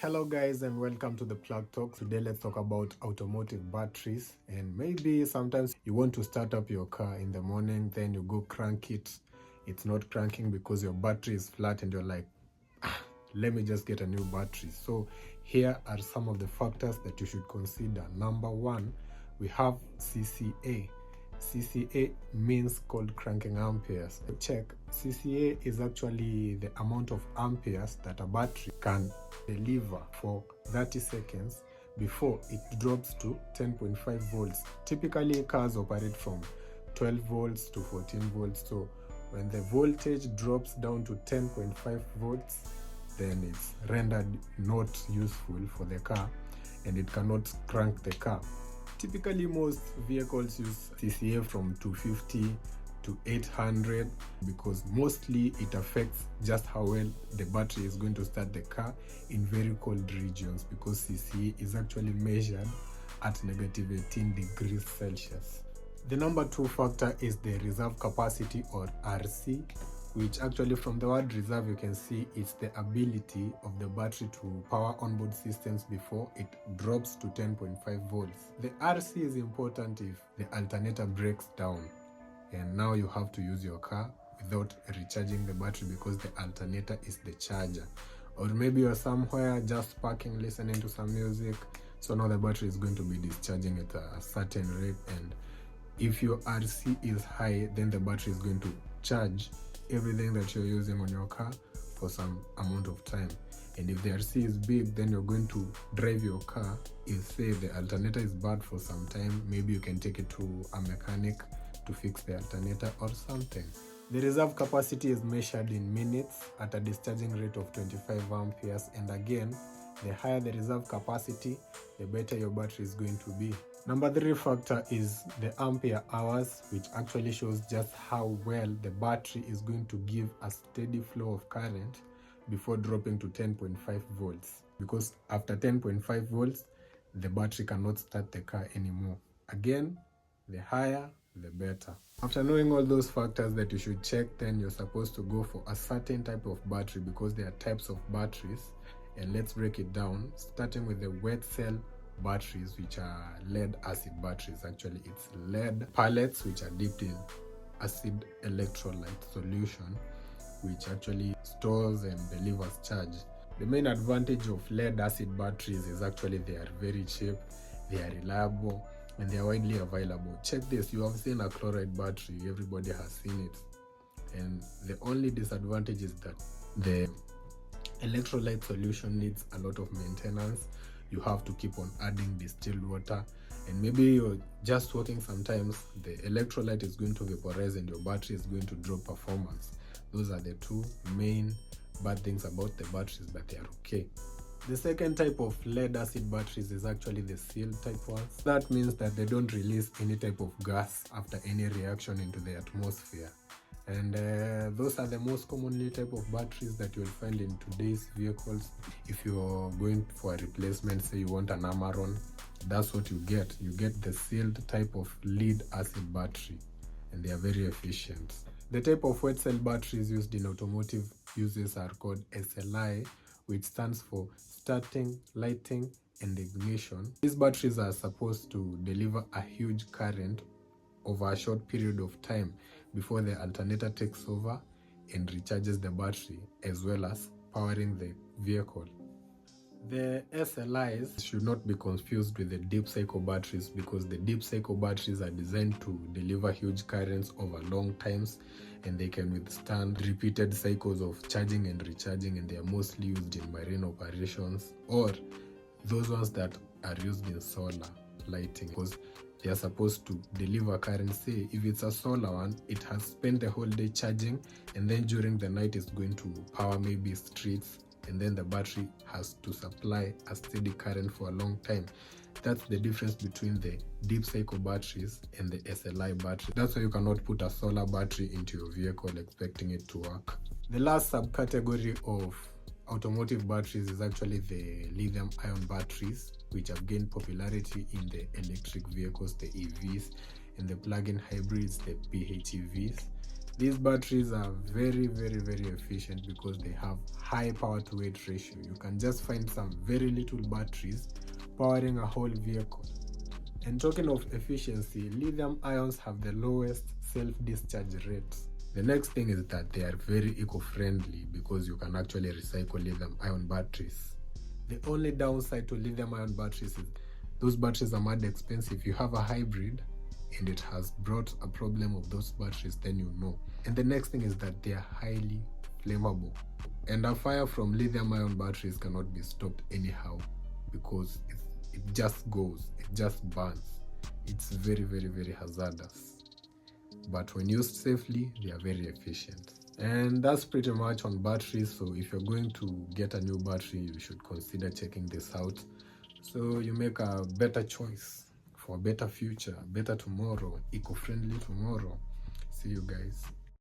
Hello guys and welcome to the Plug Talk. Today let's talk about automotive batteries, and maybe sometimes you want to start up your car in the morning, then you go crank it. It's not cranking because your battery is flat and you're like, let me just get a new battery. So here are some of the factors that you should consider. Number one, we have CCA. CCA means cold cranking amperes. Check, CCA is actually the amount of amperes that a battery can deliver for 30 seconds before it drops to 10.5 volts. Typically cars operate from 12 volts to 14 volts, so when the voltage drops down to 10.5 volts, then it's rendered not useful for the car and it cannot crank the car. Typically most vehicles use CCA from 250 to 800 because mostly it affects just how well the battery is going to start the car in very cold regions, because CCA is actually measured at negative 18 degrees Celsius. The number two factor is the reserve capacity, or RC, which actually from the word reserve you can see it's the ability of the battery to power onboard systems before it drops to 10.5 volts. The RC is important if the alternator breaks down and now you have to use your car without recharging the battery because the alternator is the charger. Or maybe you're somewhere just parking, listening to some music, so now the battery is going to be discharging at a certain rate, and if your RC is high, then the battery is going to charge everything that you're using on your car for some amount of time. And if the RC is big, then you're going to drive your car. If say the alternator is bad for some time, maybe you can take it to a mechanic to fix the alternator or something. The reserve capacity is measured in minutes at a discharging rate of 25 amperes, and again, the higher the reserve capacity, the better your battery is going to be. Number three factor is the ampere hours, which actually shows just how well the battery is going to give a steady flow of current before dropping to 10.5 volts. Because after 10.5 volts, the battery cannot start the car anymore. Again, the higher, the better. After knowing all those factors that you should check, then you're supposed to go for a certain type of battery, because there are types of batteries. And let's break it down, starting with the wet cell batteries, which are lead acid batteries. Actually, it's lead pellets which are dipped in acid electrolyte solution, which actually stores and delivers charge. The main advantage of lead acid batteries is actually they are very cheap, they are reliable, and they are widely available. Check this, you have seen a chloride battery, everybody has seen it, and the only disadvantage is that the electrolyte solution needs a lot of maintenance. You have to keep on adding distilled water, and maybe you're just working, sometimes the electrolyte is going to vaporize and your battery is going to drop performance. Those are the two main bad things about the batteries, but they are okay. The second type of lead acid batteries is actually the sealed type ones. That means that they don't release any type of gas after any reaction into the atmosphere. And those are the most commonly type of batteries that you'll find in today's vehicles. If you're going for a replacement, say you want an Amaron, that's what you get. You get the sealed type of lead acid battery, and they are very efficient. The type of wet cell batteries used in automotive uses are called SLI, which stands for starting, lighting, and ignition. These batteries are supposed to deliver a huge current over a short period of time before the alternator takes over and recharges the battery, as well as powering the vehicle. The SLIs should not be confused with the deep cycle batteries, because the deep cycle batteries are designed to deliver huge currents over long times, and they can withstand repeated cycles of charging and recharging, and they are mostly used in marine operations, or those ones that are used in solar lighting, because they are supposed to deliver current. Say if it's a solar one, it has spent the whole day charging, and then during the night it's going to power maybe streets, and then the battery has to supply a steady current for a long time. That's the difference between the deep cycle batteries and the SLI battery. That's why you cannot put a solar battery into your vehicle expecting it to work. The last subcategory of automotive batteries is actually the lithium ion batteries, which have gained popularity in the electric vehicles, the EVs, and the plug-in hybrids, the PHEVs. These batteries are very efficient because they have high power to weight ratio. You can just find some very little batteries powering a whole vehicle. And talking of efficiency, lithium ions have the lowest self-discharge rates. The next thing is that they are very eco-friendly because you can actually recycle lithium ion batteries. The only downside to lithium ion batteries is those batteries are mad expensive. If you have a hybrid and it has brought a problem of those batteries, then you know. And the next thing is that they are highly flammable. And a fire from lithium ion batteries cannot be stopped anyhow because it just goes, it just burns. It's very hazardous. But when used safely, they are very efficient. And that's pretty much on batteries. So if you're going to get a new battery, you should consider checking this out so you make a better choice for a better future, better tomorrow, eco-friendly tomorrow. See you guys.